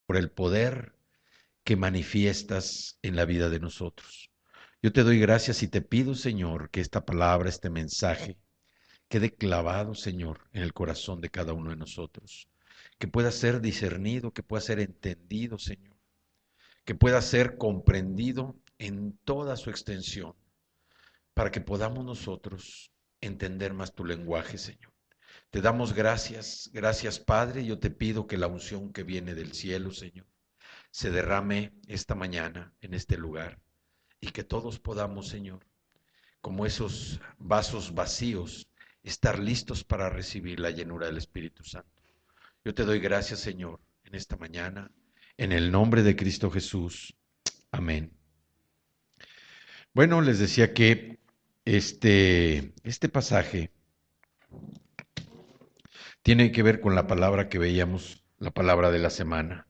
por el poder que manifiestas en la vida de nosotros. Yo te doy gracias y te pido, Señor, que esta palabra, este mensaje, quede clavado, Señor, en el corazón de cada uno de nosotros. Que pueda ser discernido, que pueda ser entendido, Señor. Que pueda ser comprendido en toda su extensión, para que podamos nosotros entender más tu lenguaje, Señor. Te damos gracias, gracias Padre. Yo te pido que la unción que viene del cielo, Señor, se derrame esta mañana en este lugar y que todos podamos, Señor, como esos vasos vacíos, estar listos para recibir la llenura del Espíritu Santo. Yo te doy gracias, Señor, en esta mañana, en el nombre de Cristo Jesús. Amén. Bueno, les decía que este pasaje tiene que ver con la palabra que veíamos, la palabra de la semana.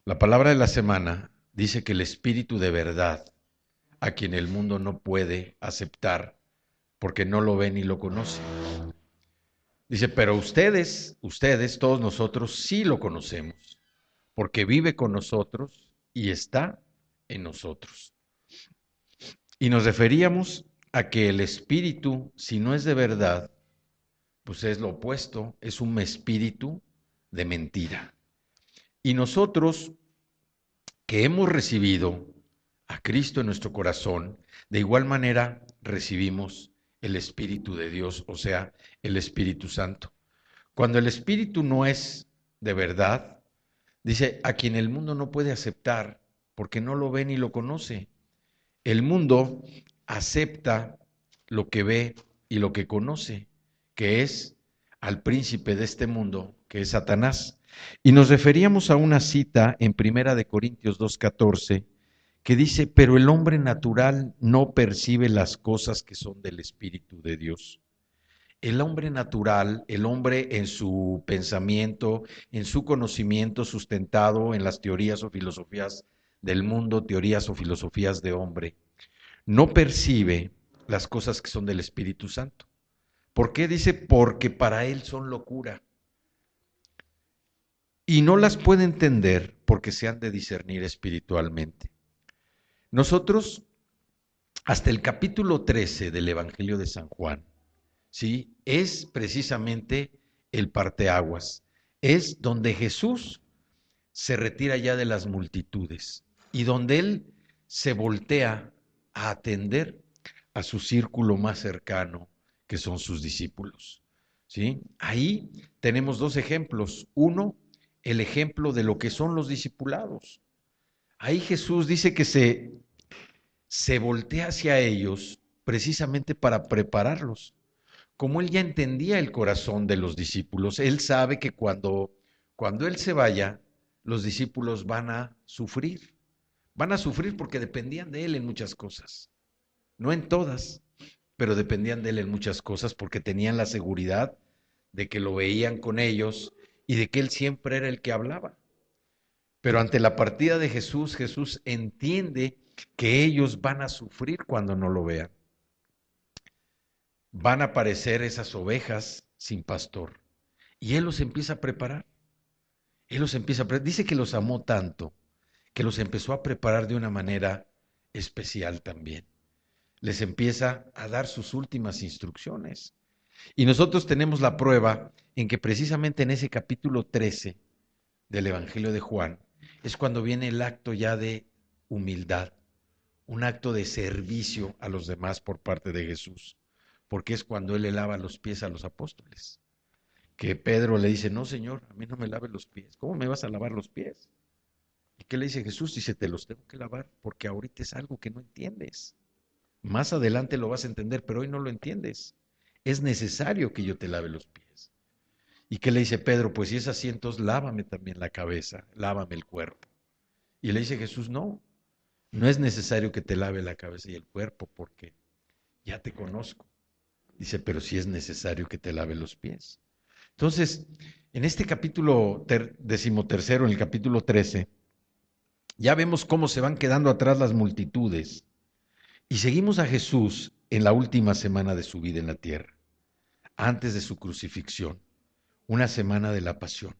La palabra de la semana dice que el Espíritu de verdad, a quien el mundo no puede aceptar porque no lo ve ni lo conoce. Dice, pero ustedes, todos nosotros sí lo conocemos, porque vive con nosotros y está en nosotros. Y nos referíamos a que el Espíritu, si no es de verdad, pues es lo opuesto, es un espíritu de mentira. Y nosotros que hemos recibido a Cristo en nuestro corazón, de igual manera recibimos el Espíritu de Dios, o sea, el Espíritu Santo. Cuando el Espíritu no es de verdad, dice, a quien el mundo no puede aceptar, porque no lo ve ni lo conoce. El mundo acepta lo que ve y lo que conoce, que es al príncipe de este mundo, que es Satanás. Y nos referíamos a una cita en Primera de Corintios 2:14 que dice, pero el hombre natural no percibe las cosas que son del Espíritu de Dios. El hombre natural, el hombre en su pensamiento, en su conocimiento sustentado en las teorías o filosofías del mundo, teorías o filosofías de hombre, no percibe las cosas que son del Espíritu Santo. ¿Por qué? Dice, porque para él son locura. Y no las puede entender porque se han de discernir espiritualmente. Nosotros, hasta el capítulo 13 del Evangelio de San Juan, ¿sí? Es precisamente el parteaguas. Es donde Jesús se retira ya de las multitudes y donde él se voltea a atender a su círculo más cercano, que son sus discípulos. ¿Sí? Ahí tenemos dos ejemplos. Uno, el ejemplo de lo que son los discipulados. Ahí Jesús dice que se voltea hacia ellos precisamente para prepararlos. Como él ya entendía el corazón de los discípulos, él sabe que cuando él se vaya, los discípulos van a sufrir. Van a sufrir porque dependían de él en muchas cosas. No en todas, pero dependían de él en muchas cosas porque tenían la seguridad de que lo veían con ellos y de que él siempre era el que hablaba. Pero ante la partida de Jesús, Jesús entiende que ellos van a sufrir cuando no lo vean. Van a aparecer esas ovejas sin pastor. Y él los empieza a preparar. Él los empieza a preparar. Dice que los amó tanto que los empezó a preparar de una manera especial también. Les empieza a dar sus últimas instrucciones. Y nosotros tenemos la prueba en que precisamente en ese capítulo 13 del Evangelio de Juan es cuando viene el acto ya de humildad, un acto de servicio a los demás por parte de Jesús, porque es cuando él le lava los pies a los apóstoles. Que Pedro le dice, no Señor, a mí no me laves los pies, ¿cómo me vas a lavar los pies? ¿Y qué le dice Jesús? Dice, te los tengo que lavar porque ahorita es algo que no entiendes. Más adelante lo vas a entender, pero hoy no lo entiendes. Es necesario que yo te lave los pies. ¿Y qué le dice Pedro? Pues si es así, entonces lávame también la cabeza, lávame el cuerpo. Y le dice Jesús, no, no es necesario que te lave la cabeza y el cuerpo porque ya te conozco. Dice, pero sí es necesario que te lave los pies. Entonces, en este capítulo 13, en el capítulo 13, ya vemos cómo se van quedando atrás las multitudes y seguimos a Jesús en la última semana de su vida en la tierra, antes de su crucifixión, una semana de la pasión.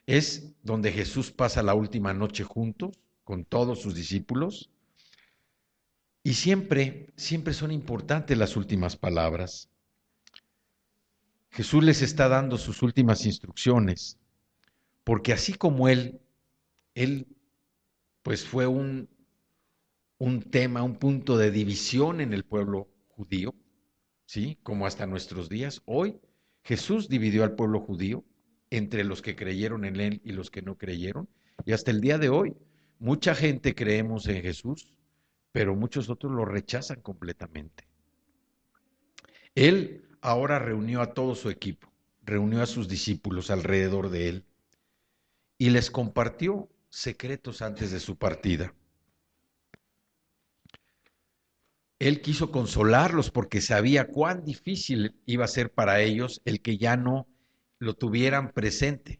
Es donde Jesús pasa la última noche junto con todos sus discípulos y siempre son importantes las últimas palabras. Jesús les está dando sus últimas instrucciones, porque así como él pues fue un tema, un punto de división en el pueblo judío, ¿sí? Como hasta nuestros días. Hoy Jesús dividió al pueblo judío entre los que creyeron en él y los que no creyeron. Y hasta el día de hoy, mucha gente creemos en Jesús, pero muchos otros lo rechazan completamente. Él ahora reunió a todo su equipo, reunió a sus discípulos alrededor de él y les compartió secretos antes de su partida. Él quiso consolarlos porque sabía cuán difícil iba a ser para ellos el que ya no lo tuvieran presente.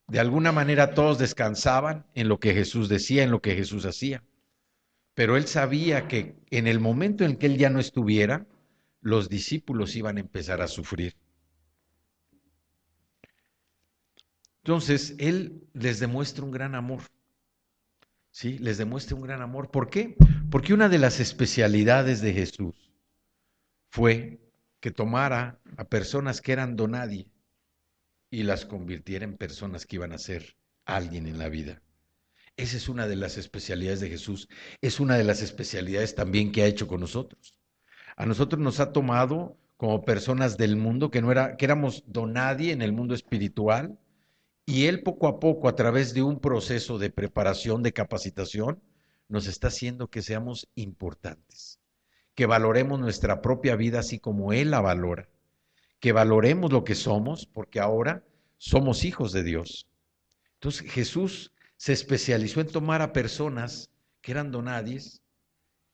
De alguna manera todos descansaban en lo que Jesús decía, en lo que Jesús hacía. Pero él sabía que en el momento en que él ya no estuviera, los discípulos iban a empezar a sufrir. Entonces, él les demuestra un gran amor. ¿Sí? Les demuestra un gran amor. ¿Por qué? Porque una de las especialidades de Jesús fue que tomara a personas que eran donadie y las convirtiera en personas que iban a ser alguien en la vida. Esa es una de las especialidades de Jesús. Es una de las especialidades también que ha hecho con nosotros. A nosotros nos ha tomado como personas del mundo que éramos donadie en el mundo espiritual, y él poco a poco, a través de un proceso de preparación, de capacitación, nos está haciendo que seamos importantes, que valoremos nuestra propia vida así como él la valora, que valoremos lo que somos, porque ahora somos hijos de Dios. Entonces Jesús se especializó en tomar a personas que eran donadies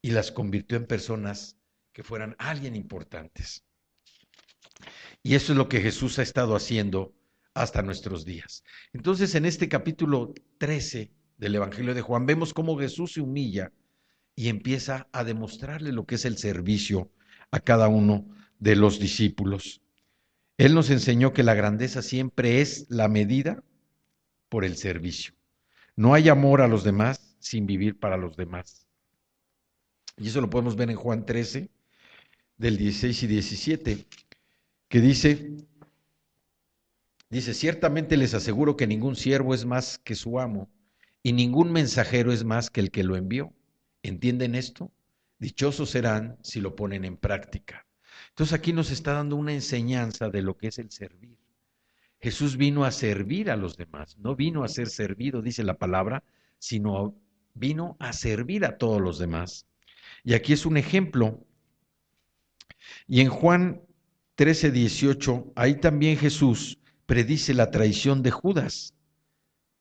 y las convirtió en personas que fueran alguien importantes. Y eso es lo que Jesús ha estado haciendo hasta nuestros días. Entonces, en este capítulo 13 del Evangelio de Juan, vemos cómo Jesús se humilla y empieza a demostrarle lo que es el servicio a cada uno de los discípulos. Él nos enseñó que la grandeza siempre es la medida por el servicio. No hay amor a los demás sin vivir para los demás. Y eso lo podemos ver en Juan 13, del 16 y 17, que dice, ciertamente les aseguro que ningún siervo es más que su amo, y ningún mensajero es más que el que lo envió. ¿Entienden esto? Dichosos serán si lo ponen en práctica. Entonces aquí nos está dando una enseñanza de lo que es el servir. Jesús vino a servir a los demás, no vino a ser servido, dice la palabra, sino vino a servir a todos los demás. Y aquí es un ejemplo. Y en Juan 13:18, ahí también Jesús predice la traición de Judas,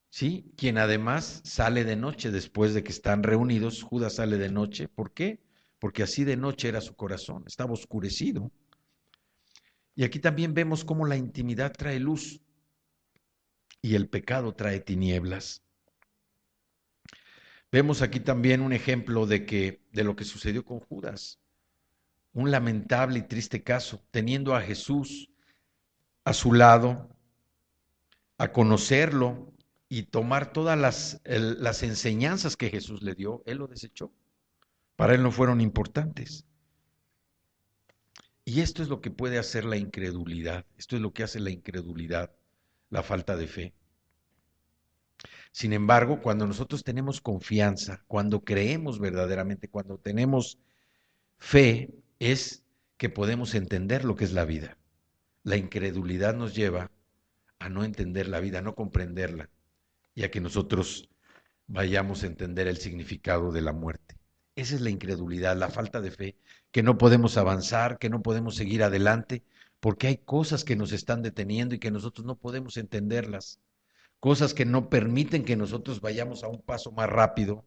¿sí? Quien además sale de noche después de que están reunidos. Judas sale de noche. ¿Por qué? Porque así de noche era su corazón, estaba oscurecido. Y aquí también vemos cómo la intimidad trae luz y el pecado trae tinieblas. Vemos aquí también un ejemplo de lo que sucedió con Judas. Un lamentable y triste caso, teniendo a Jesús a su lado, a conocerlo y tomar todas las enseñanzas que Jesús le dio, él lo desechó. Para él no fueron importantes. Y esto es lo que puede hacer la incredulidad, esto es lo que hace la incredulidad, la falta de fe. Sin embargo, cuando nosotros tenemos confianza, cuando creemos verdaderamente, cuando tenemos fe, es que podemos entender lo que es la vida. La incredulidad nos lleva a no entender la vida, a no comprenderla, y a que nosotros vayamos a entender el significado de la muerte. Esa es la incredulidad, la falta de fe, que no podemos avanzar, que no podemos seguir adelante, porque hay cosas que nos están deteniendo y que nosotros no podemos entenderlas, cosas que no permiten que nosotros vayamos a un paso más rápido,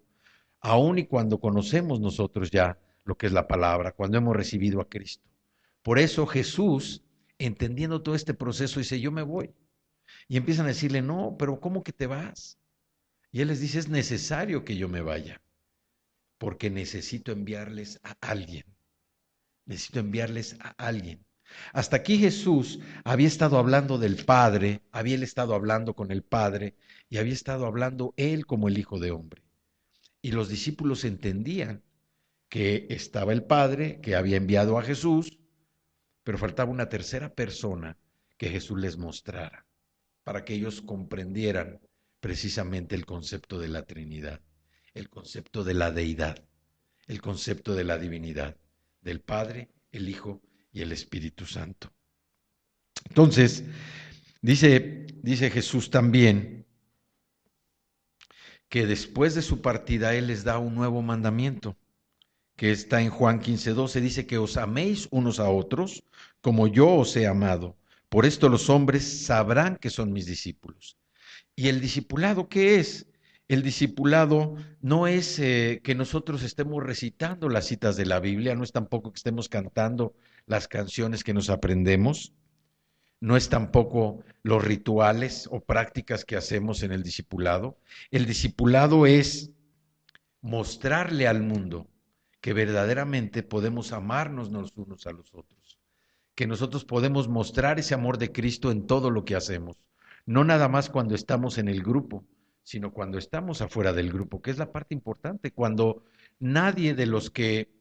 aun y cuando conocemos nosotros ya lo que es la palabra, cuando hemos recibido a Cristo. Por eso Jesús, entendiendo todo este proceso, dice, yo me voy. Y empiezan a decirle, no, pero ¿cómo que te vas? Y él les dice, es necesario que yo me vaya, porque necesito enviarles a alguien. Necesito enviarles a alguien. Hasta aquí Jesús había estado hablando del Padre, había él estado hablando con el Padre y había estado hablando él como el Hijo de Hombre. Y los discípulos entendían que estaba el Padre, que había enviado a Jesús, pero faltaba una tercera persona que Jesús les mostrara, para que ellos comprendieran precisamente el concepto de la Trinidad, el concepto de la deidad, el concepto de la divinidad, del Padre, el Hijo y el Espíritu Santo. Entonces, dice Jesús también que después de su partida Él les da un nuevo mandamiento, que está en Juan 15:12, dice que os améis unos a otros como yo os he amado. Por esto los hombres sabrán que son mis discípulos. ¿Y el discipulado qué es? El discipulado no es que nosotros estemos recitando las citas de la Biblia, no es tampoco que estemos cantando las canciones que nos aprendemos, no es tampoco los rituales o prácticas que hacemos en el discipulado. El discipulado es mostrarle al mundo que verdaderamente podemos amarnos los unos a los otros, que nosotros podemos mostrar ese amor de Cristo en todo lo que hacemos, no nada más cuando estamos en el grupo, sino cuando estamos afuera del grupo, que es la parte importante, cuando nadie de los que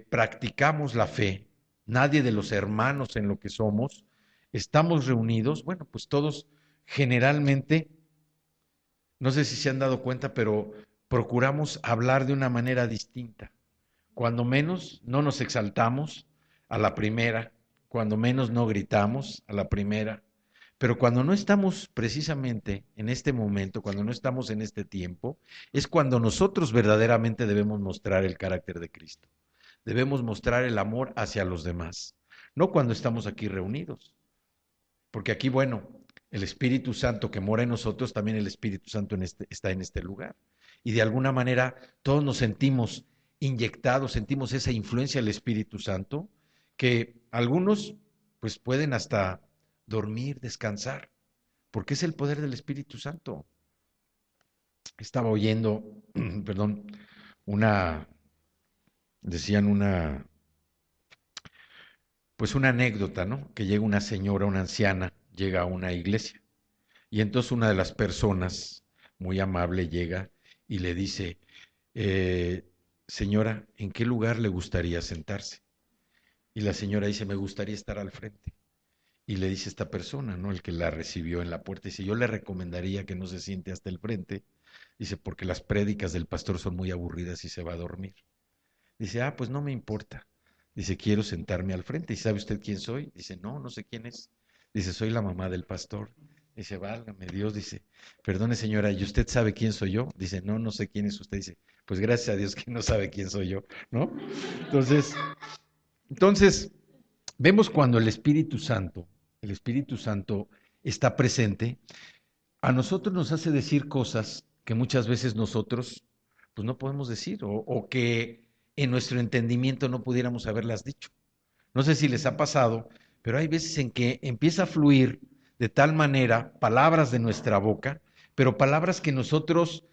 practicamos la fe, nadie de los hermanos en lo que somos, estamos reunidos, bueno, pues todos generalmente, no sé si se han dado cuenta, pero procuramos hablar de una manera distinta. Cuando menos no nos exaltamos a la primera, cuando menos no gritamos a la primera, pero cuando no estamos precisamente en este momento, cuando no estamos en este tiempo, es cuando nosotros verdaderamente debemos mostrar el carácter de Cristo. Debemos mostrar el amor hacia los demás, no cuando estamos aquí reunidos. Porque aquí, bueno, el Espíritu Santo que mora en nosotros, también el Espíritu Santo está en este lugar. Y de alguna manera todos nos sentimos inyectados, sentimos esa influencia del Espíritu Santo, que algunos pues pueden hasta dormir, descansar, porque es el poder del Espíritu Santo. Estaba oyendo, perdón, decían pues una anécdota, ¿no? Que llega una señora, una anciana, llega a una iglesia y entonces una de las personas, muy amable, llega y le dice, señora, ¿en qué lugar le gustaría sentarse? Y la señora dice, me gustaría estar al frente. Y le dice esta persona, ¿no? El que la recibió en la puerta, dice, yo le recomendaría que no se siente hasta el frente, dice, porque las prédicas del pastor son muy aburridas y se va a dormir. Dice, pues no me importa. Dice, quiero sentarme al frente. ¿Y sabe usted quién soy? Dice, no, no sé quién es. Dice, soy la mamá del pastor. Dice, válgame Dios. Dice, perdone señora, ¿y usted sabe quién soy yo? Dice, no, no sé quién es usted. Dice, pues gracias a Dios que no sabe quién soy yo, ¿no? Entonces, vemos cuando el Espíritu Santo está presente, a nosotros nos hace decir cosas que muchas veces nosotros pues no podemos decir o que en nuestro entendimiento no pudiéramos haberlas dicho. No sé si les ha pasado, pero hay veces en que empieza a fluir de tal manera palabras de nuestra boca, pero palabras que nosotros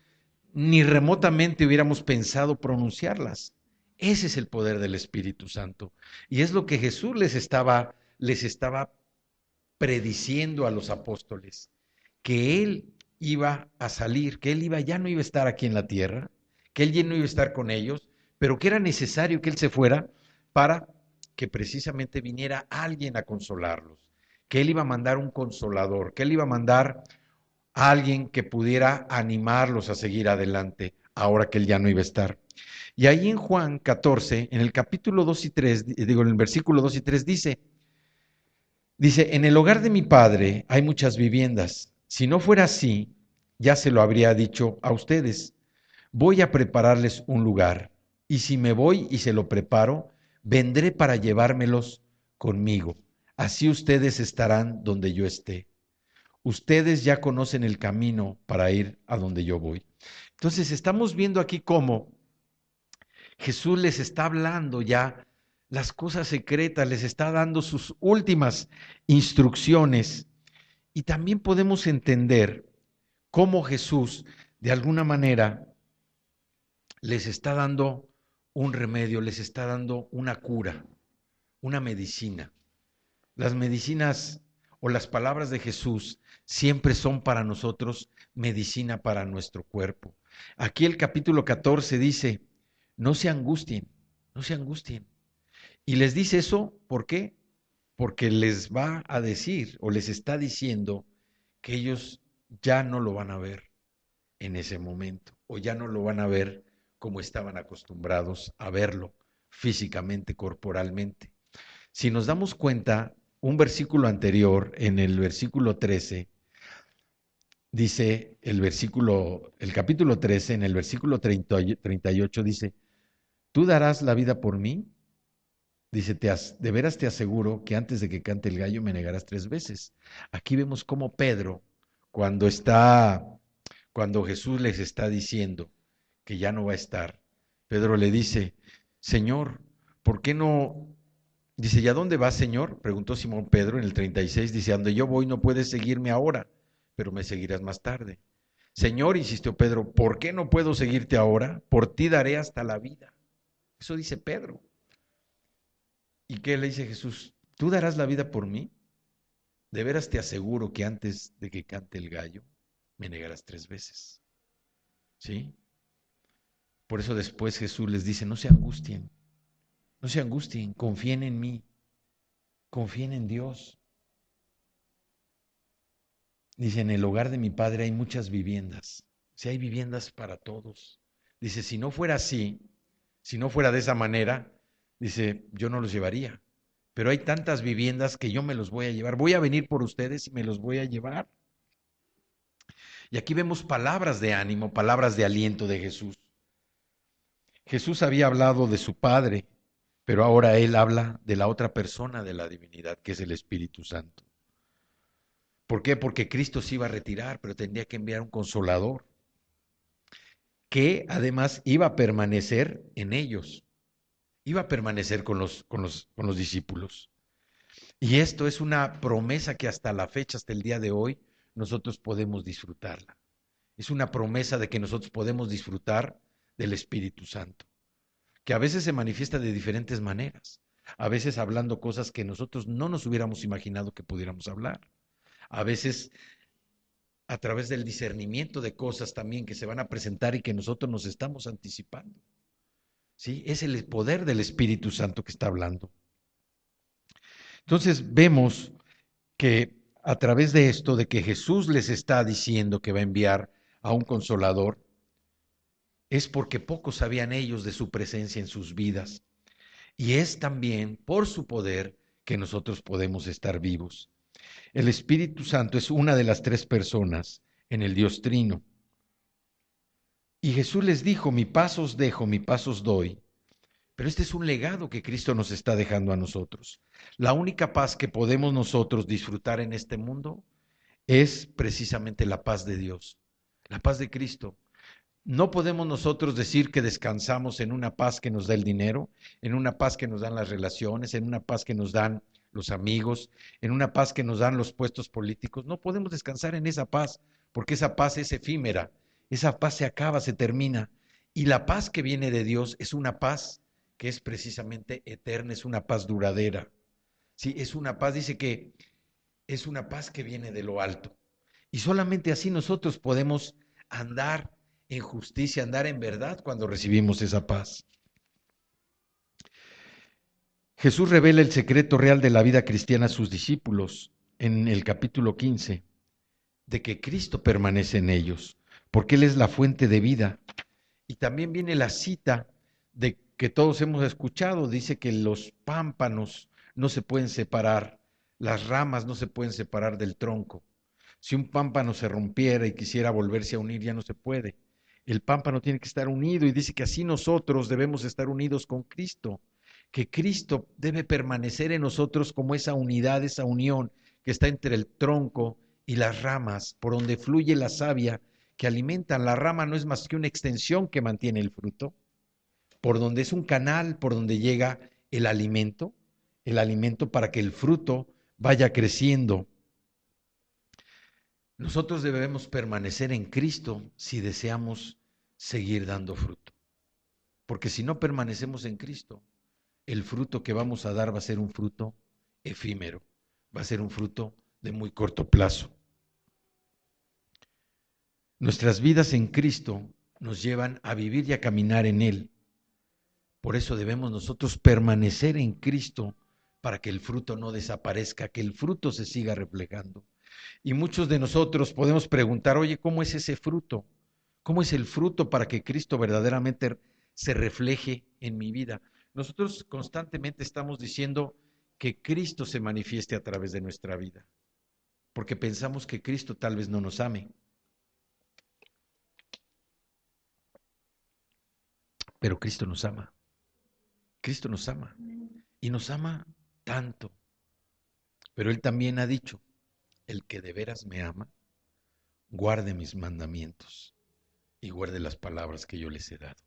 ni remotamente hubiéramos pensado pronunciarlas. Ese es el poder del Espíritu Santo. Y es lo que Jesús les estaba prediciendo a los apóstoles, que Él iba a salir, que ya no iba a estar aquí en la tierra, que Él ya no iba a estar con ellos, pero que era necesario que Él se fuera para que precisamente viniera alguien a consolarlos, que Él iba a mandar un consolador, que Él iba a mandar a alguien que pudiera animarlos a seguir adelante, ahora que Él ya no iba a estar. Y ahí en Juan 14, en el capítulo 2 y 3, digo, en el versículo 2 y 3 dice, en el hogar de mi padre hay muchas viviendas. Si no fuera así, ya se lo habría dicho a ustedes. Voy a prepararles un lugar. Y si me voy y se lo preparo, vendré para llevármelos conmigo. Así ustedes estarán donde yo esté. Ustedes ya conocen el camino para ir a donde yo voy. Entonces estamos viendo aquí cómo Jesús les está hablando ya las cosas secretas, les está dando sus últimas instrucciones. Y también podemos entender cómo Jesús, de alguna manera, les está dando un remedio, les está dando una cura, una medicina. Las medicinas o las palabras de Jesús siempre son para nosotros medicina para nuestro cuerpo. Aquí el capítulo 14 dice, no se angustien, no se angustien. Y les dice eso, ¿por qué? Porque les va a decir o les está diciendo que ellos ya no lo van a ver en ese momento o ya no lo van a ver como estaban acostumbrados a verlo físicamente, corporalmente. Si nos damos cuenta, un versículo anterior, en el versículo 13, dice el capítulo 13, en el versículo 38, dice, ¿tú darás la vida por mí? Dice, de veras te aseguro que antes de que cante el gallo me negarás 3 veces. Aquí vemos cómo Pedro, cuando cuando Jesús les está diciendo que ya no va a estar, Pedro le dice, Señor, ¿por qué no? Dice, ¿y a dónde vas, Señor? Preguntó Simón Pedro en el 36, dice, a donde yo voy no puedes seguirme ahora, pero me seguirás más tarde. Señor, insistió Pedro, ¿por qué no puedo seguirte ahora? Por ti daré hasta la vida. Eso dice Pedro. ¿Y qué le dice Jesús? ¿Tú darás la vida por mí? De veras te aseguro que antes de que cante el gallo, me negarás 3 veces. ¿Sí? Por eso después Jesús les dice, no se angustien, confíen en mí, confíen en Dios. Dice, en el hogar de mi padre hay muchas viviendas. Si hay viviendas para todos. Dice, si no fuera así, si no fuera de esa manera, dice, yo no los llevaría. Pero hay tantas viviendas que yo me los voy a llevar. Voy a venir por ustedes y me los voy a llevar. Y aquí vemos palabras de ánimo, palabras de aliento de Jesús. Jesús había hablado de su Padre, pero ahora Él habla de la otra persona de la divinidad, que es el Espíritu Santo. ¿Por qué? Porque Cristo se iba a retirar, pero tendría que enviar un consolador, que además iba a permanecer en ellos, iba a permanecer con los discípulos. Y esto es una promesa que hasta la fecha, hasta el día de hoy, nosotros podemos disfrutarla. Es una promesa de que nosotros podemos disfrutar del Espíritu Santo, que a veces se manifiesta de diferentes maneras, a veces hablando cosas que nosotros no nos hubiéramos imaginado que pudiéramos hablar, a veces a través del discernimiento de cosas también que se van a presentar y que nosotros nos estamos anticipando. ¿Sí? Es el poder del Espíritu Santo que está hablando. Entonces vemos que a través de esto, de que Jesús les está diciendo que va a enviar a un consolador, es porque pocos sabían ellos de su presencia en sus vidas. Y es también por su poder que nosotros podemos estar vivos. El Espíritu Santo es una de las 3 personas en el Dios Trino. Y Jesús les dijo, mi paz os dejo, mi paz os doy. Pero este es un legado que Cristo nos está dejando a nosotros. La única paz que podemos nosotros disfrutar en este mundo es precisamente la paz de Dios, la paz de Cristo. No podemos nosotros decir que descansamos en una paz que nos da el dinero, en una paz que nos dan las relaciones, en una paz que nos dan los amigos, en una paz que nos dan los puestos políticos. No podemos descansar en esa paz, porque esa paz es efímera, esa paz se acaba, se termina. Y la paz que viene de Dios es una paz que es precisamente eterna, es una paz duradera. Sí, es una paz, dice que es una paz que viene de lo alto. Y solamente así nosotros podemos andar en justicia, andar en verdad cuando recibimos esa paz. Jesús revela el secreto real de la vida cristiana a sus discípulos en el capítulo 15, de que Cristo permanece en ellos, porque Él es la fuente de vida. Y también viene la cita de que todos hemos escuchado, dice que los pámpanos no se pueden separar, las ramas no se pueden separar del tronco. Si un pámpano se rompiera y quisiera volverse a unir, ya no se puede. El pámpano tiene que estar unido y dice que así nosotros debemos estar unidos con Cristo, que Cristo debe permanecer en nosotros como esa unidad, esa unión que está entre el tronco y las ramas, por donde fluye la savia que alimentan. La rama no es más que una extensión que mantiene el fruto, por donde es un canal, por donde llega el alimento para que el fruto vaya creciendo. Nosotros debemos permanecer en Cristo si deseamos seguir dando fruto. Porque si no permanecemos en Cristo, el fruto que vamos a dar va a ser un fruto efímero, va a ser un fruto de muy corto plazo. Nuestras vidas en Cristo nos llevan a vivir y a caminar en Él. Por eso debemos nosotros permanecer en Cristo para que el fruto no desaparezca, que el fruto se siga reflejando. Y muchos de nosotros podemos preguntar, oye, ¿cómo es ese fruto? ¿Cómo es el fruto para que Cristo verdaderamente se refleje en mi vida? Nosotros constantemente estamos diciendo que Cristo se manifieste a través de nuestra vida, porque pensamos que Cristo tal vez no nos ame. Pero Cristo nos ama. Cristo nos ama. Y nos ama tanto. Pero Él también ha dicho, el que de veras me ama, guarde mis mandamientos y guarde las palabras que yo les he dado.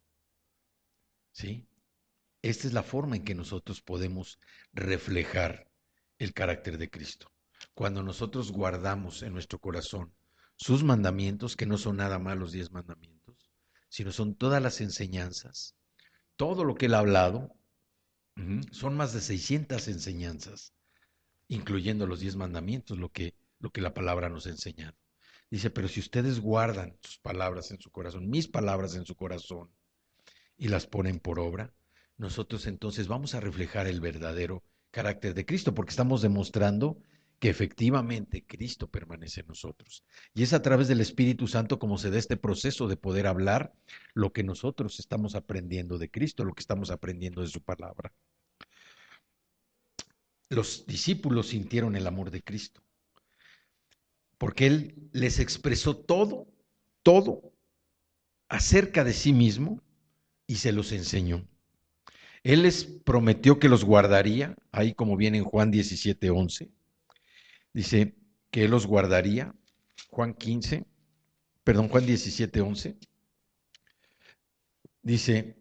¿Sí? Esta es la forma en que nosotros podemos reflejar el carácter de Cristo. Cuando nosotros guardamos en nuestro corazón sus mandamientos, que no son nada más los 10 mandamientos, sino son todas las enseñanzas, todo lo que Él ha hablado, son más de 600 enseñanzas, incluyendo los 10 mandamientos, lo que la palabra nos ha enseñado. Dice, pero si ustedes guardan sus palabras en su corazón, mis palabras en su corazón, y las ponen por obra, nosotros entonces vamos a reflejar el verdadero carácter de Cristo, porque estamos demostrando que efectivamente Cristo permanece en nosotros. Y es a través del Espíritu Santo como se da este proceso de poder hablar lo que nosotros estamos aprendiendo de Cristo, lo que estamos aprendiendo de su palabra. Los discípulos sintieron el amor de Cristo, porque Él les expresó todo acerca de sí mismo y se los enseñó. Él les prometió que los guardaría, ahí como viene en Juan 17:11, dice que Él los guardaría. Juan 17:11, dice,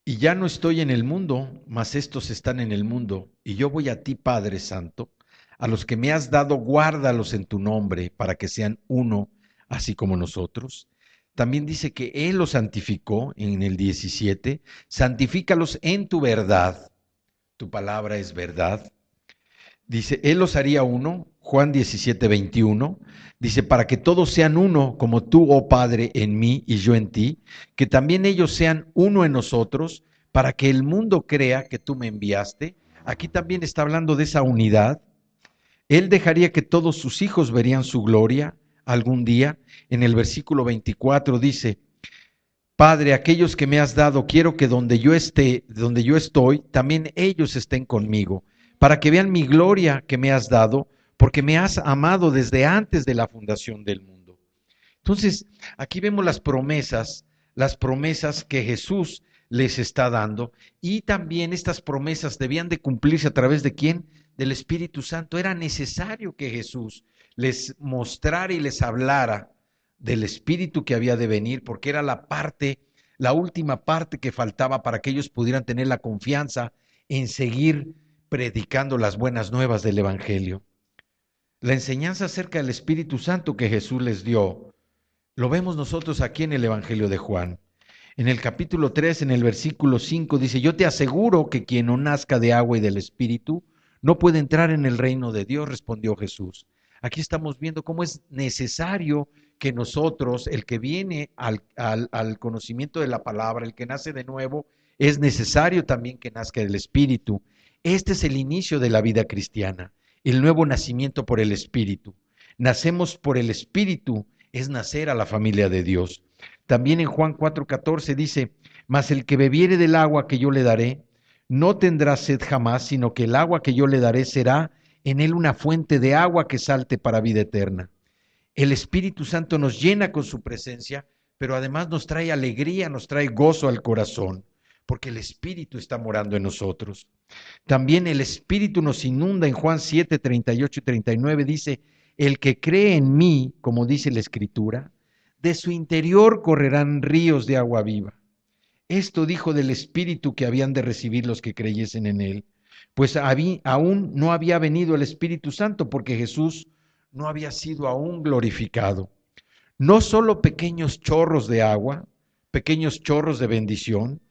y ya no estoy en el mundo, mas estos están en el mundo, y yo voy a ti, Padre Santo, a los que me has dado, guárdalos en tu nombre, para que sean uno, así como nosotros. También dice que Él los santificó en el 17, santifícalos en tu verdad, tu palabra es verdad. Dice, Él los haría uno, Juan 17:21, dice, para que todos sean uno, como tú, oh Padre, en mí y yo en ti, que también ellos sean uno en nosotros, para que el mundo crea que tú me enviaste. Aquí también está hablando de esa unidad. Él dejaría que todos sus hijos verían su gloria algún día. En el versículo 24 dice, Padre, aquellos que me has dado, quiero que donde yo estoy, también ellos estén conmigo, para que vean mi gloria que me has dado, porque me has amado desde antes de la fundación del mundo. Entonces, aquí vemos las promesas que Jesús les está dando, y también estas promesas debían de cumplirse a través de ¿quién? Del Espíritu Santo. Era necesario que Jesús les mostrara y les hablara del Espíritu que había de venir, porque era la última parte que faltaba para que ellos pudieran tener la confianza en seguir predicando las buenas nuevas del Evangelio. La enseñanza acerca del Espíritu Santo que Jesús les dio, lo vemos nosotros aquí en el Evangelio de Juan. En el capítulo 3, en el versículo 5, dice, yo te aseguro que quien no nazca de agua y del Espíritu no puede entrar en el reino de Dios, respondió Jesús. Aquí estamos viendo cómo es necesario que nosotros, el que viene al conocimiento de la palabra, el que nace de nuevo, es necesario también que nazca del Espíritu. Este es el inicio de la vida cristiana, el nuevo nacimiento por el Espíritu. Nacemos por el Espíritu, es nacer a la familia de Dios. También en Juan 4:14 dice, mas el que bebiere del agua que yo le daré, no tendrá sed jamás, sino que el agua que yo le daré será en él una fuente de agua que salte para vida eterna. El Espíritu Santo nos llena con su presencia, pero además nos trae alegría, nos trae gozo al corazón, porque el Espíritu está morando en nosotros. También el Espíritu nos inunda. En Juan 7:38 y 39 dice, el que cree en mí, como dice la Escritura, de su interior correrán ríos de agua viva. Esto dijo del Espíritu que habían de recibir los que creyesen en él, pues aún no había venido el Espíritu Santo, porque Jesús no había sido aún glorificado. No solo pequeños chorros de agua, pequeños chorros de bendición,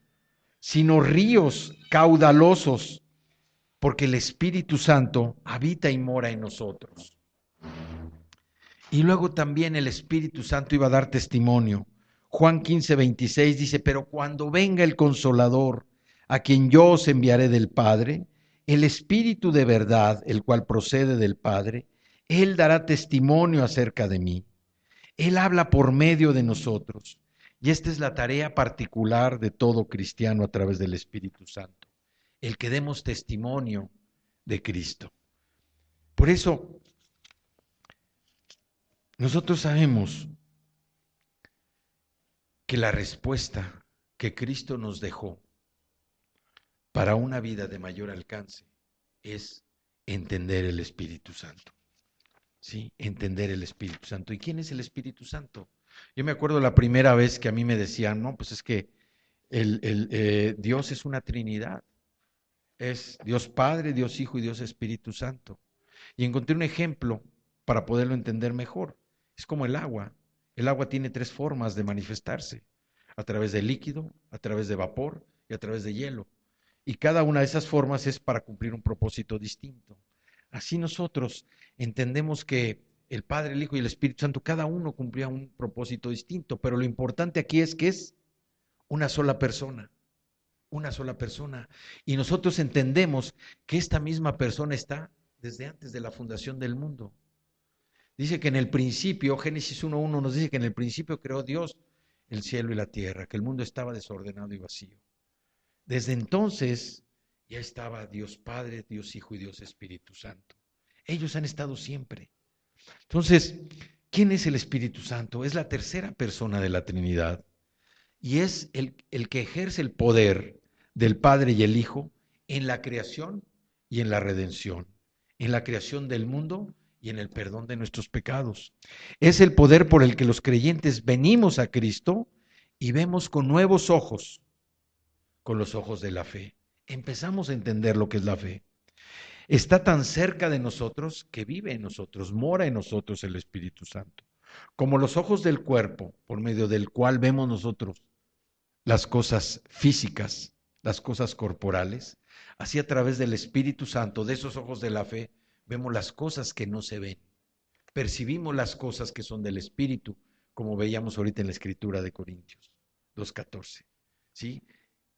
sino ríos caudalosos porque el Espíritu Santo habita y mora en nosotros. Y luego también el Espíritu Santo iba a dar testimonio. Juan 15:26 dice, pero cuando venga el Consolador, a quien yo os enviaré del Padre, el Espíritu de verdad, el cual procede del Padre, Él dará testimonio acerca de mí. Él habla por medio de nosotros. Y esta es la tarea particular de todo cristiano a través del Espíritu Santo, el que demos testimonio de Cristo. Por eso, nosotros sabemos que la respuesta que Cristo nos dejó para una vida de mayor alcance es entender el Espíritu Santo. ¿Sí? Entender el Espíritu Santo. ¿Y quién es el Espíritu Santo? Yo me acuerdo la primera vez que a mí me decían, no, pues es que Dios es una Trinidad. Es Dios Padre, Dios Hijo y Dios Espíritu Santo. Y encontré un ejemplo para poderlo entender mejor. Es como el agua. El agua tiene tres formas de manifestarse: a través de líquido, a través de vapor y a través de hielo. Y cada una de esas formas es para cumplir un propósito distinto. Así nosotros entendemos que el Padre, el Hijo y el Espíritu Santo, cada uno cumplía un propósito distinto, pero lo importante aquí es que es una sola persona. Una sola persona. Y nosotros entendemos que esta misma persona está desde antes de la fundación del mundo. Dice que en el principio, Génesis 1:1 nos dice que en el principio creó Dios el cielo y la tierra, que el mundo estaba desordenado y vacío. Desde entonces ya estaba Dios Padre, Dios Hijo y Dios Espíritu Santo. Ellos han estado siempre. Entonces, ¿quién es el Espíritu Santo? Es la tercera persona de la Trinidad. Y es el que ejerce el poder del Padre y el Hijo en la creación y en la redención, en la creación del mundo y en el perdón de nuestros pecados. Es el poder por el que los creyentes venimos a Cristo y vemos con nuevos ojos, con los ojos de la fe. Empezamos a entender lo que es la fe. Está tan cerca de nosotros que vive en nosotros, mora en nosotros el Espíritu Santo. Como los ojos del cuerpo, por medio del cual vemos nosotros las cosas físicas, las cosas corporales, así a través del Espíritu Santo, de esos ojos de la fe, vemos las cosas que no se ven. Percibimos las cosas que son del Espíritu, como veíamos ahorita en la Escritura de Corintios 2:14. ¿Sí?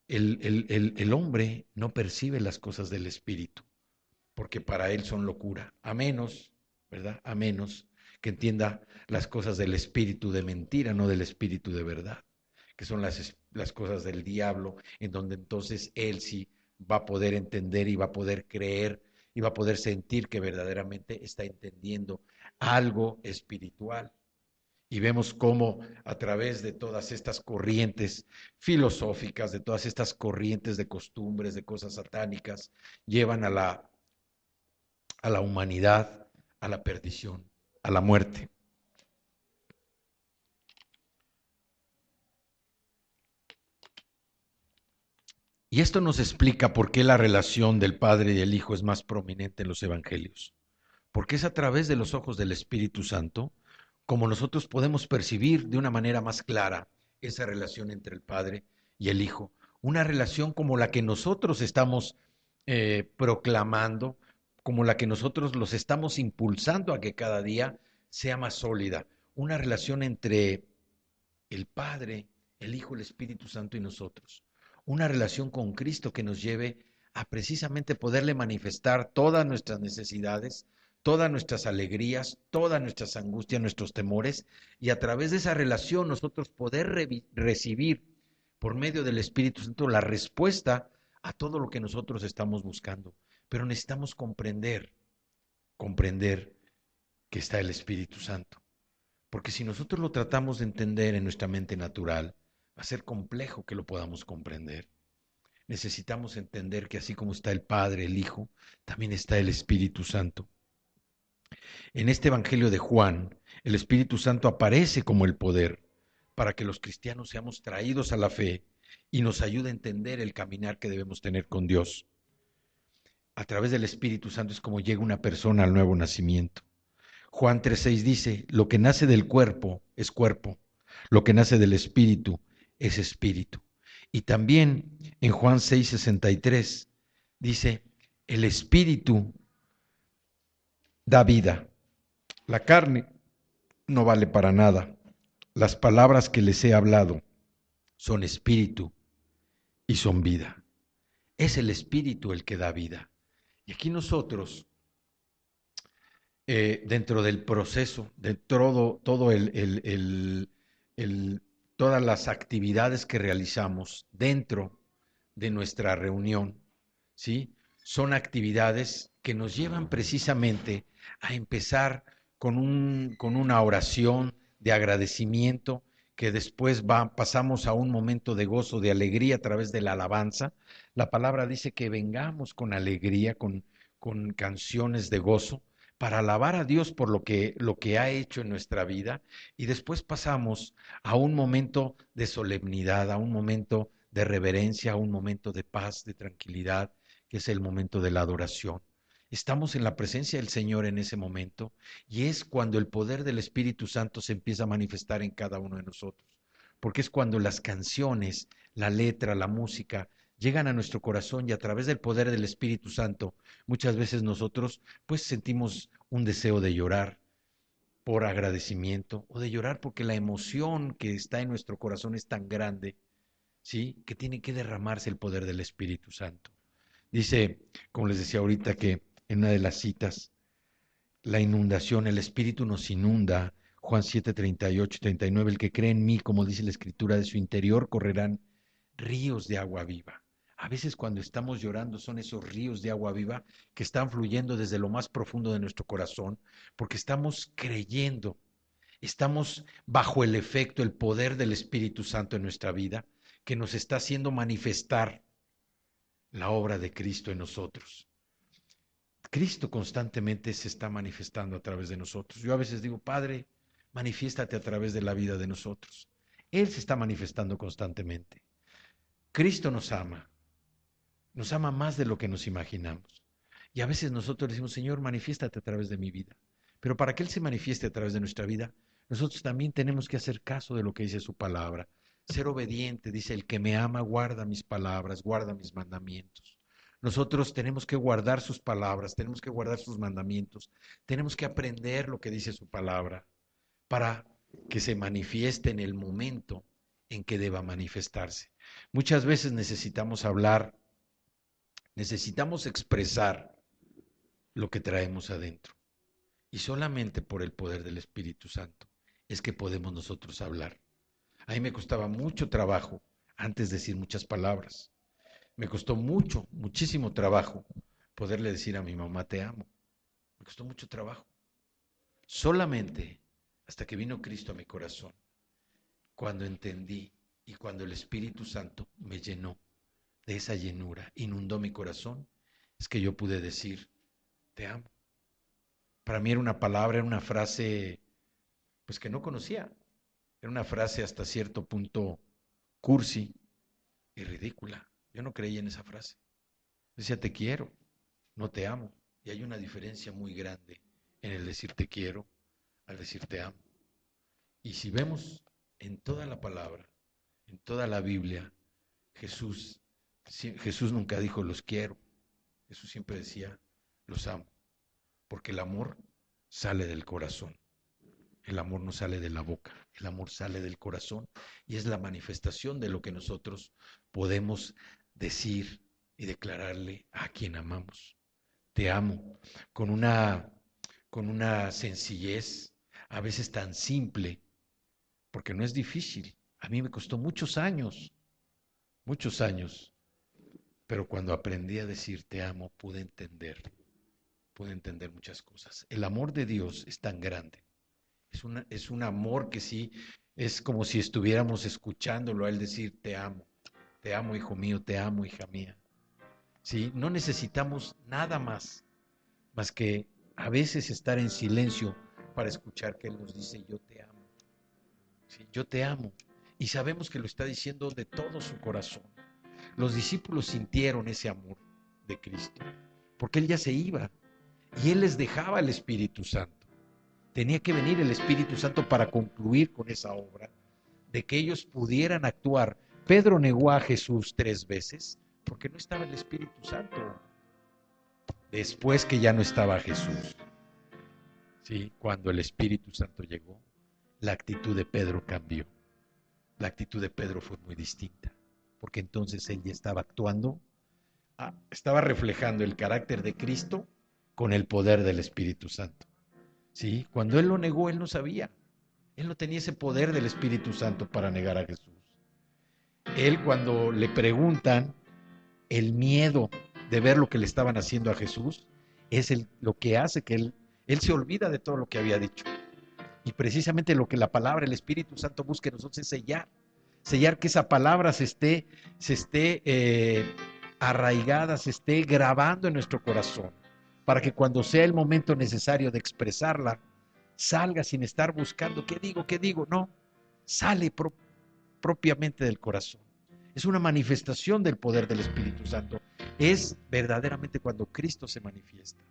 El hombre no percibe las cosas del Espíritu, porque para él son locura, a menos, ¿verdad? A menos que entienda las cosas del espíritu de mentira, no del espíritu de verdad, que son las cosas del diablo, en donde entonces él sí va a poder entender y va a poder creer y va a poder sentir que verdaderamente está entendiendo algo espiritual. Y vemos cómo a través de todas estas corrientes filosóficas, de todas estas corrientes de costumbres, de cosas satánicas, llevan a la humanidad a la perdición, a la muerte. Y esto nos explica por qué la relación del Padre y el Hijo es más prominente en los evangelios. Porque es a través de los ojos del Espíritu Santo como nosotros podemos percibir de una manera más clara esa relación entre el Padre y el Hijo. Una relación como la que nosotros estamos proclamando, como la que nosotros los estamos impulsando a que cada día sea más sólida. Una relación entre el Padre, el Hijo, el Espíritu Santo y nosotros. Una relación con Cristo que nos lleve a precisamente poderle manifestar todas nuestras necesidades, todas nuestras alegrías, todas nuestras angustias, nuestros temores, y a través de esa relación nosotros poder recibir por medio del Espíritu Santo la respuesta a todo lo que nosotros estamos buscando. Pero necesitamos comprender que está el Espíritu Santo. Porque si nosotros lo tratamos de entender en nuestra mente natural, va a ser complejo que lo podamos comprender. Necesitamos entender que así como está el Padre, el Hijo, también está el Espíritu Santo. En este Evangelio de Juan, el Espíritu Santo aparece como el poder para que los cristianos seamos traídos a la fe y nos ayude a entender el caminar que debemos tener con Dios. A través del Espíritu Santo es como llega una persona al nuevo nacimiento. Juan 3:6 dice, lo que nace del cuerpo es cuerpo, lo que nace del espíritu es espíritu. Y también en Juan 6:63 dice, El Espíritu da vida. La carne no vale para nada. Las palabras que les he hablado son espíritu y son vida. Es el Espíritu el que da vida. Y aquí nosotros, dentro del proceso, de todas las actividades que realizamos dentro de nuestra reunión, ¿sí? Son actividades que nos llevan precisamente a empezar con una oración de agradecimiento, que después pasamos a un momento de gozo, de alegría a través de la alabanza. La palabra dice que vengamos con alegría, con canciones de gozo, para alabar a Dios por lo que ha hecho en nuestra vida, y después pasamos a un momento de solemnidad, a un momento de reverencia, a un momento de paz, de tranquilidad, que es el momento de la adoración. Estamos en la presencia del Señor en ese momento, y es cuando el poder del Espíritu Santo se empieza a manifestar en cada uno de nosotros, porque es cuando las canciones, la letra, la música llegan a nuestro corazón, y a través del poder del Espíritu Santo muchas veces nosotros pues sentimos un deseo de llorar por agradecimiento, o de llorar porque la emoción que está en nuestro corazón es tan grande, ¿sí? Que tiene que derramarse el poder del Espíritu Santo. Dice, como les decía ahorita, que en una de las citas, la inundación, el Espíritu nos inunda. Juan 7, 38, 39, el que cree en mí, como dice la Escritura, de su interior correrán ríos de agua viva. A veces cuando estamos llorando son esos ríos de agua viva que están fluyendo desde lo más profundo de nuestro corazón, porque estamos creyendo, estamos bajo el efecto, el poder del Espíritu Santo en nuestra vida, que nos está haciendo manifestar la obra de Cristo en nosotros. Cristo constantemente se está manifestando a través de nosotros. Yo a veces digo, Padre, manifiéstate a través de la vida de nosotros. Él se está manifestando constantemente. Cristo nos ama más de lo que nos imaginamos. Y a veces nosotros decimos, Señor, manifiéstate a través de mi vida. Pero para que Él se manifieste a través de nuestra vida, nosotros también tenemos que hacer caso de lo que dice su palabra. Ser obediente, dice, el que me ama guarda mis palabras, guarda mis mandamientos. Nosotros tenemos que guardar sus palabras, tenemos que guardar sus mandamientos, tenemos que aprender lo que dice su palabra para que se manifieste en el momento en que deba manifestarse. Muchas veces necesitamos hablar, necesitamos expresar lo que traemos adentro. Y solamente por el poder del Espíritu Santo es que podemos nosotros hablar. A mí me costaba mucho trabajo antes decir muchas palabras. Me costó mucho, muchísimo trabajo poderle decir a mi mamá te amo. Me costó mucho trabajo. Solamente hasta que vino Cristo a mi corazón, cuando entendí y cuando el Espíritu Santo me llenó de esa llenura, inundó mi corazón, es que yo pude decir te amo. Para mí era una palabra, era una frase pues que no conocía. Era una frase hasta cierto punto cursi y ridícula. Yo no creía en esa frase. Decía te quiero, no te amo. Y hay una diferencia muy grande en el decir te quiero al decir te amo. Y si vemos en toda la palabra, en toda la Biblia, Jesús nunca dijo los quiero. Jesús siempre decía los amo. Porque el amor sale del corazón. El amor no sale de la boca, el amor sale del corazón, y es la manifestación de lo que nosotros podemos decir y declararle a quien amamos. Te amo, con una sencillez a veces tan simple, porque no es difícil. A mí me costó muchos años, pero cuando aprendí a decir te amo, pude entender muchas cosas. El amor de Dios es tan grande. Es un amor que sí, es como si estuviéramos escuchándolo a Él decir, te amo, hijo mío, te amo, hija mía. ¿Sí? No necesitamos nada más que a veces estar en silencio para escuchar que Él nos dice, yo te amo. ¿Sí? Yo te amo. Y sabemos que lo está diciendo de todo su corazón. Los discípulos sintieron ese amor de Cristo, porque Él ya se iba y Él les dejaba el Espíritu Santo. Tenía que venir el Espíritu Santo para concluir con esa obra, de que ellos pudieran actuar. Pedro negó a Jesús 3 veces porque no estaba el Espíritu Santo. después que ya no estaba Jesús, ¿sí? Cuando el Espíritu Santo llegó, la actitud de Pedro cambió. La actitud de Pedro fue muy distinta, porque entonces él ya estaba actuando, estaba reflejando el carácter de Cristo con el poder del Espíritu Santo. ¿Sí? Cuando él lo negó, él no sabía. Él no tenía ese poder del Espíritu Santo para negar a Jesús. Él, cuando le preguntan, el miedo de ver lo que le estaban haciendo a Jesús es lo que hace que él se olvida de todo lo que había dicho. Y precisamente lo que la palabra, el Espíritu Santo busca en nosotros es sellar que esa palabra se esté arraigada, se esté grabando en nuestro corazón, para que cuando sea el momento necesario de expresarla, salga sin estar buscando qué digo, no, sale propiamente del corazón. Es una manifestación del poder del Espíritu Santo. Es verdaderamente cuando Cristo se manifiesta.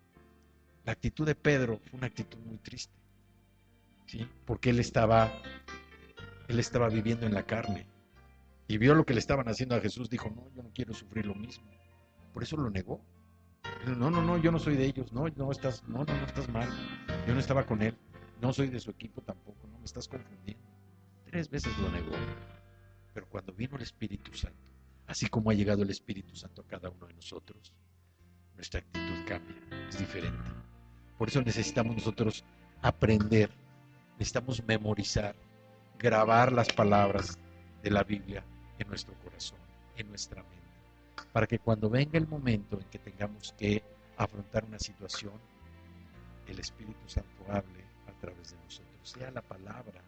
La actitud de Pedro fue una actitud muy triste, ¿sí? Porque él estaba viviendo en la carne y vio lo que le estaban haciendo a Jesús. Dijo, no, yo no quiero sufrir lo mismo. Por eso lo negó. No, yo no soy de ellos. No, no estás mal. Yo no estaba con él. No soy de su equipo tampoco. No me estás confundiendo. 3 veces lo negó. Pero cuando vino el Espíritu Santo, así como ha llegado el Espíritu Santo a cada uno de nosotros, nuestra actitud cambia, es diferente. Por eso necesitamos nosotros aprender, necesitamos memorizar, grabar las palabras de la Biblia en nuestro corazón, en nuestra mente, para que cuando venga el momento en que tengamos que afrontar una situación, el Espíritu Santo hable a través de nosotros, sea la palabra,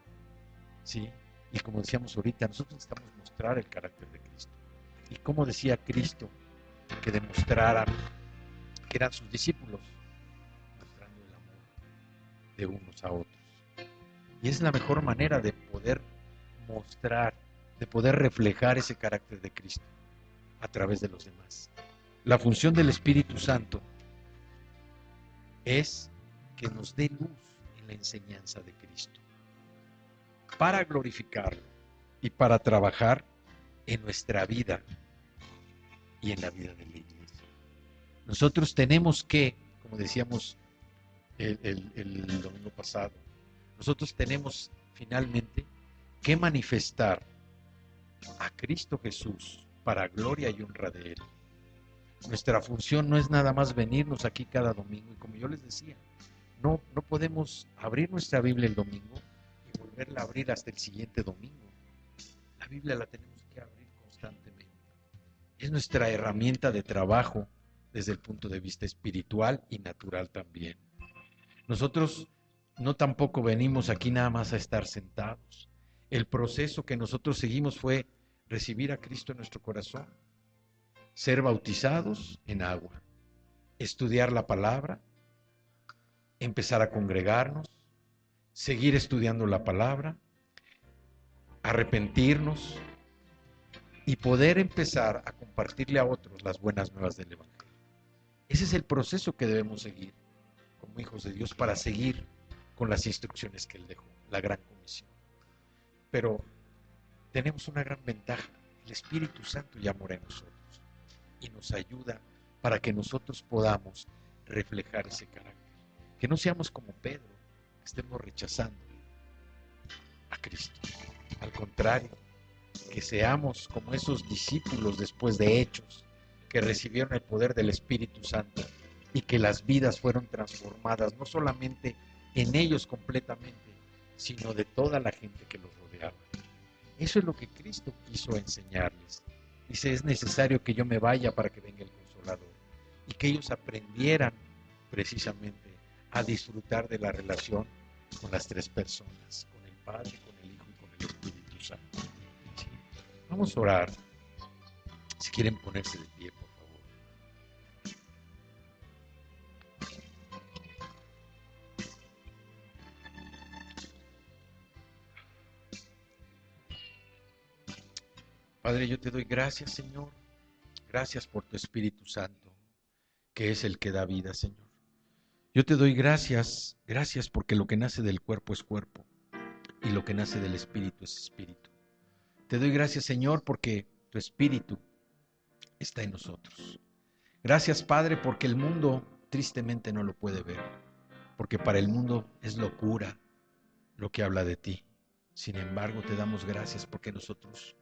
¿sí? Y como decíamos ahorita, nosotros necesitamos mostrar el carácter de Cristo. Y como decía Cristo, que demostraran que eran sus discípulos, mostrando el amor de unos a otros. Y es la mejor manera de poder mostrar, de poder reflejar ese carácter de Cristo a través de los demás. La función del Espíritu Santo es que nos dé luz en la enseñanza de Cristo, para glorificarlo y para trabajar en nuestra vida y en la vida de la iglesia. Nosotros tenemos que, como decíamos el domingo pasado, nosotros tenemos finalmente que manifestar a Cristo Jesús para gloria y honra de Él. Nuestra función no es nada más venirnos aquí cada domingo, y como yo les decía, no podemos abrir nuestra Biblia el domingo y volverla a abrir hasta el siguiente domingo. La Biblia la tenemos que abrir constantemente. Es nuestra herramienta de trabajo desde el punto de vista espiritual y natural también. Nosotros no tampoco venimos aquí nada más a estar sentados. El proceso que nosotros seguimos fue recibir a Cristo en nuestro corazón, ser bautizados en agua, estudiar la palabra, empezar a congregarnos, seguir estudiando la palabra, arrepentirnos y poder empezar a compartirle a otros las buenas nuevas del Evangelio. Ese es el proceso que debemos seguir como hijos de Dios para seguir con las instrucciones que Él dejó, la gran comisión. Pero tenemos una gran ventaja, el Espíritu Santo ya mora en nosotros y nos ayuda para que nosotros podamos reflejar ese carácter. Que no seamos como Pedro, que estemos rechazando a Cristo. Al contrario, que seamos como esos discípulos después de Hechos, que recibieron el poder del Espíritu Santo y que las vidas fueron transformadas, no solamente en ellos completamente, sino de toda la gente que los rodeaba. Eso es lo que Cristo quiso enseñarles. Dice, es necesario que yo me vaya para que venga el Consolador, y que ellos aprendieran precisamente a disfrutar de la relación con las 3 personas, con el Padre, con el Hijo y con el Espíritu Santo. ¿Sí? Vamos a orar. Si quieren ponerse de pie, por favor. Padre, yo te doy gracias, Señor. Gracias por tu Espíritu Santo, que es el que da vida, Señor. Yo te doy gracias porque lo que nace del cuerpo es cuerpo y lo que nace del Espíritu es Espíritu. Te doy gracias, Señor, porque tu Espíritu está en nosotros. Gracias, Padre, porque el mundo tristemente no lo puede ver, porque para el mundo es locura lo que habla de ti. Sin embargo, te damos gracias porque nosotros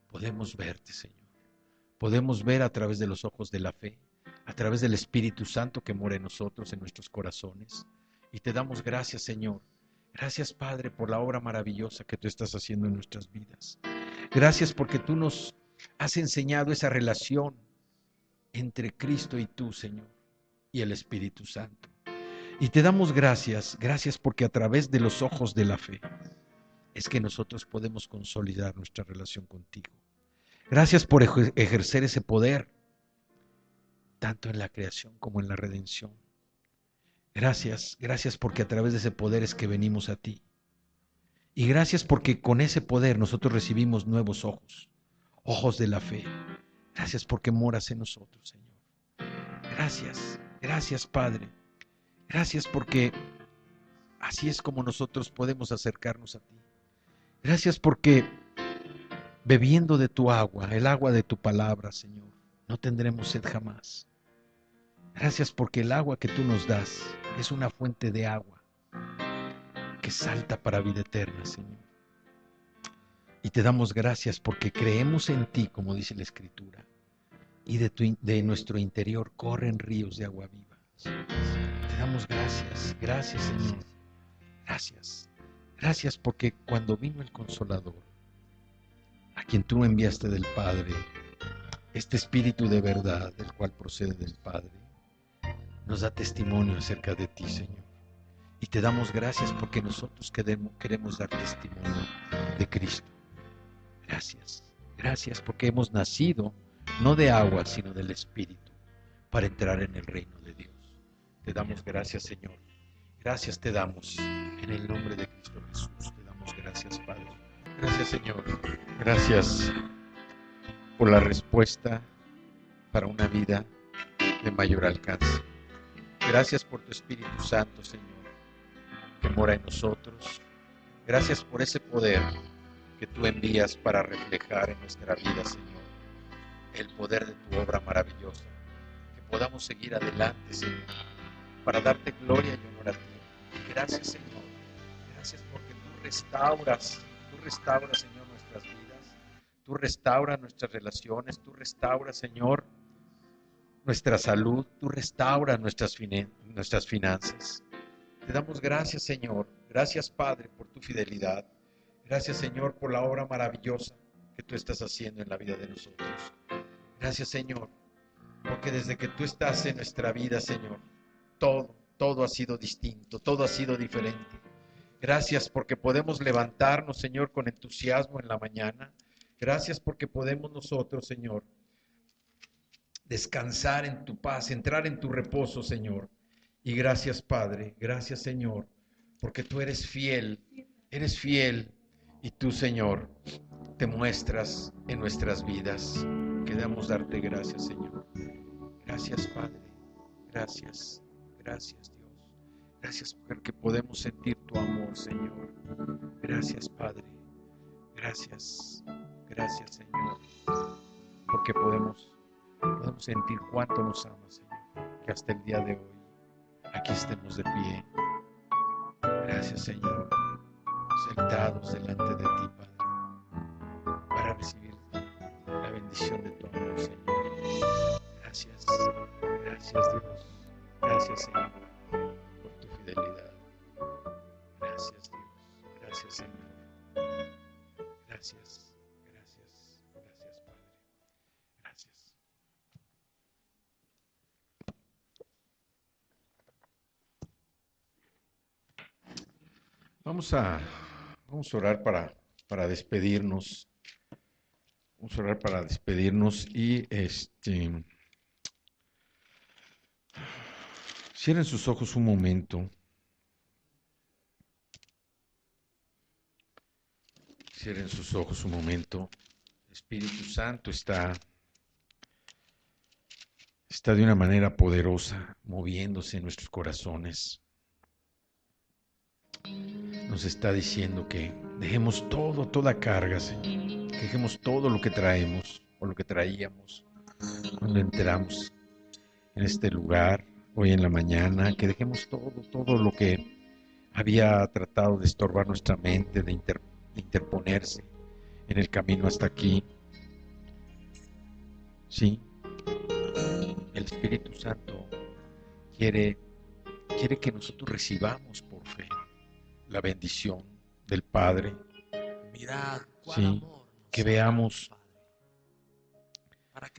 podemos verte, Señor. Podemos ver a través de los ojos de la fe, a través del Espíritu Santo que mora en nosotros, en nuestros corazones. Y te damos gracias, Señor. Gracias, Padre, por la obra maravillosa que tú estás haciendo en nuestras vidas. Gracias porque tú nos has enseñado esa relación entre Cristo y tú, Señor, y el Espíritu Santo. Y te damos gracias, gracias porque a través de los ojos de la fe es que nosotros podemos consolidar nuestra relación contigo. Gracias por ejercer ese poder, tanto en la creación como en la redención. Gracias, gracias porque a través de ese poder es que venimos a ti. Y gracias porque con ese poder nosotros recibimos nuevos ojos, ojos de la fe. Gracias porque moras en nosotros, Señor. Gracias, gracias, Padre. Gracias porque así es como nosotros podemos acercarnos a ti. Gracias porque bebiendo de tu agua, el agua de tu palabra, Señor, no tendremos sed jamás. Gracias porque el agua que tú nos das es una fuente de agua que salta para vida eterna, Señor. Y te damos gracias porque creemos en ti, como dice la Escritura, y de nuestro interior corren ríos de agua viva. Te damos gracias, gracias, Señor. Gracias, gracias porque cuando vino el Consolador, a quien tú enviaste del Padre, este Espíritu de verdad, del cual procede del Padre, nos da testimonio acerca de ti, Señor. Y te damos gracias porque nosotros queremos dar testimonio de Cristo. Gracias, gracias porque hemos nacido no de agua, sino del Espíritu, para entrar en el reino de Dios. Te damos gracias, Señor. Gracias te damos en el nombre de Cristo Jesús. Te damos gracias, Padre. Gracias, Señor. Gracias por la respuesta para una vida de mayor alcance. Gracias por tu Espíritu Santo, Señor, que mora en nosotros. Gracias por ese poder que tú envías para reflejar en nuestra vida, Señor, el poder de tu obra maravillosa. Que podamos seguir adelante, Señor, para darte gloria y honor a ti. Gracias, Señor. Gracias porque tú restauras, Señor, nuestras vidas. Tú restauras nuestras relaciones. Tú restauras, Señor, nuestra salud. Tú restauras nuestras finanzas. Te damos gracias, Señor. Gracias, Padre, por tu fidelidad. Gracias, Señor, por la obra maravillosa que tú estás haciendo en la vida de nosotros. Gracias, Señor, porque desde que tú estás en nuestra vida, Señor, todo ha sido distinto, todo ha sido diferente. Gracias porque podemos levantarnos, Señor, con entusiasmo en la mañana. Gracias porque podemos nosotros, Señor, descansar en tu paz, entrar en tu reposo, Señor. Y gracias, Padre, gracias, Señor, porque tú eres fiel y tú, Señor, te muestras en nuestras vidas. Queremos darte gracias, Señor. Gracias, Padre, gracias, gracias, Dios. Gracias porque podemos sentir tu amor, Señor. Gracias, Padre, gracias, gracias, Señor, porque podemos sentir cuánto nos amas, Señor, que hasta el día de hoy aquí estemos de pie. Gracias, Señor, sentados delante de ti, Padre, para recibir la bendición de tu amor, Señor. Gracias, gracias, Dios. Gracias, Señor, por tu fidelidad. Gracias, Dios. Gracias, Señor. Gracias, gracias, gracias, Padre. Gracias. Vamos a orar para despedirnos. Vamos a orar para despedirnos y cierren sus ojos un momento. Cierren sus ojos un momento. El Espíritu Santo está de una manera poderosa moviéndose en nuestros corazones. Nos está diciendo que dejemos toda carga, Señor. Que dejemos todo lo que traemos o lo que traíamos cuando entramos en este lugar, hoy en la mañana, que dejemos todo lo que había tratado de estorbar nuestra mente, de interponerse en el camino hasta aquí. Sí, el Espíritu Santo quiere que nosotros recibamos por fe la bendición del Padre. Sí, que veamos.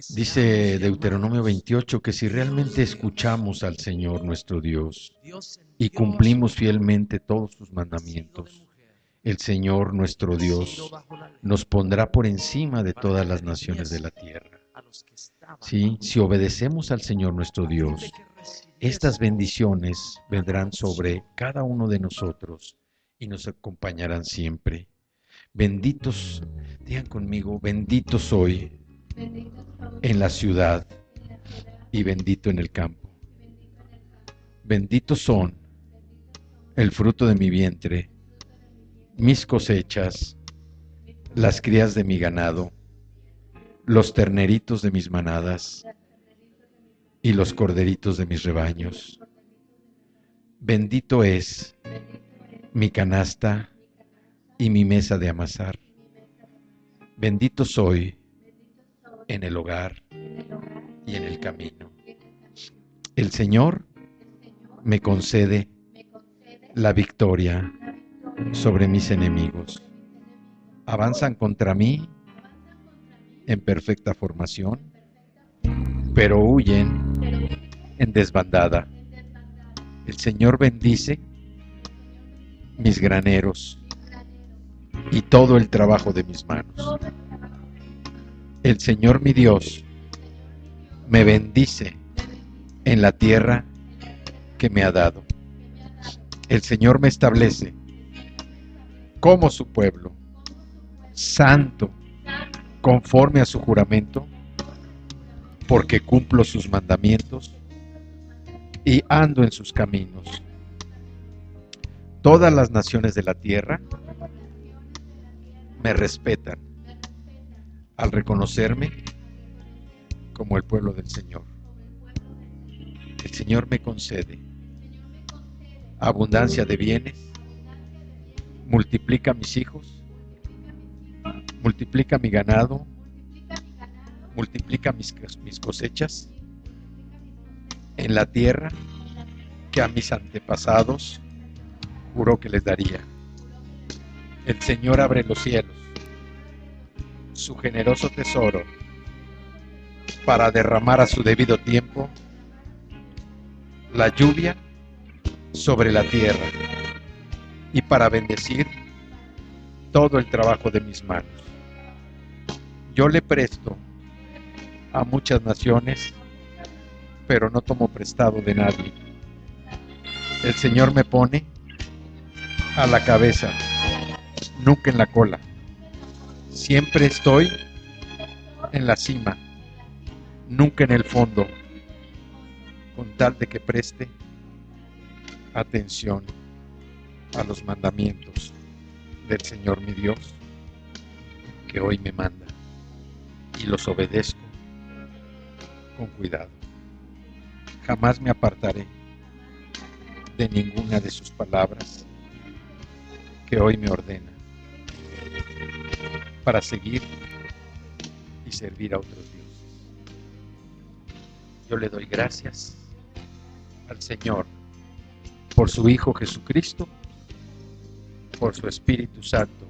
Dice Deuteronomio 28 que si realmente escuchamos al Señor nuestro Dios y cumplimos fielmente todos sus mandamientos, el Señor nuestro Dios nos pondrá por encima de todas las naciones de la tierra. Sí, si obedecemos al Señor nuestro Dios, estas bendiciones vendrán sobre cada uno de nosotros y nos acompañarán siempre. Benditos, digan conmigo, bendito soy en la ciudad y bendito en el campo. Benditos son el fruto de mi vientre, mis cosechas, las crías de mi ganado, los terneritos de mis manadas y los corderitos de mis rebaños. Bendito es mi canasta y mi mesa de amasar. Bendito soy en el hogar y en el camino. El Señor me concede la victoria sobre mis enemigos. Avanzan contra mí en perfecta formación, pero huyen en desbandada. El Señor bendice mis graneros y todo el trabajo de mis manos. El Señor mi Dios me bendice en la tierra que me ha dado. El Señor me establece como su pueblo, santo, conforme a su juramento, porque cumplo sus mandamientos y ando en sus caminos. Todas las naciones de la tierra me respetan al reconocerme como el pueblo del Señor. El Señor me concede abundancia de bienes, multiplica mis hijos, multiplica mi ganado, multiplica mis cosechas en la tierra que a mis antepasados juró que les daría. El Señor abre los cielos, su generoso tesoro, para derramar a su debido tiempo la lluvia sobre la tierra y para bendecir todo el trabajo de mis manos. Yo le presto a muchas naciones, pero no tomo prestado de nadie. El Señor me pone a la cabeza, nunca en la cola. Siempre estoy en la cima, nunca en el fondo, con tal de que preste atención a los mandamientos del Señor mi Dios, que hoy me manda, y los obedezco con cuidado. Jamás me apartaré de ninguna de sus palabras que hoy me ordena, para seguir y servir a otros dioses. Yo le doy gracias al Señor por su Hijo Jesucristo, por su Espíritu Santo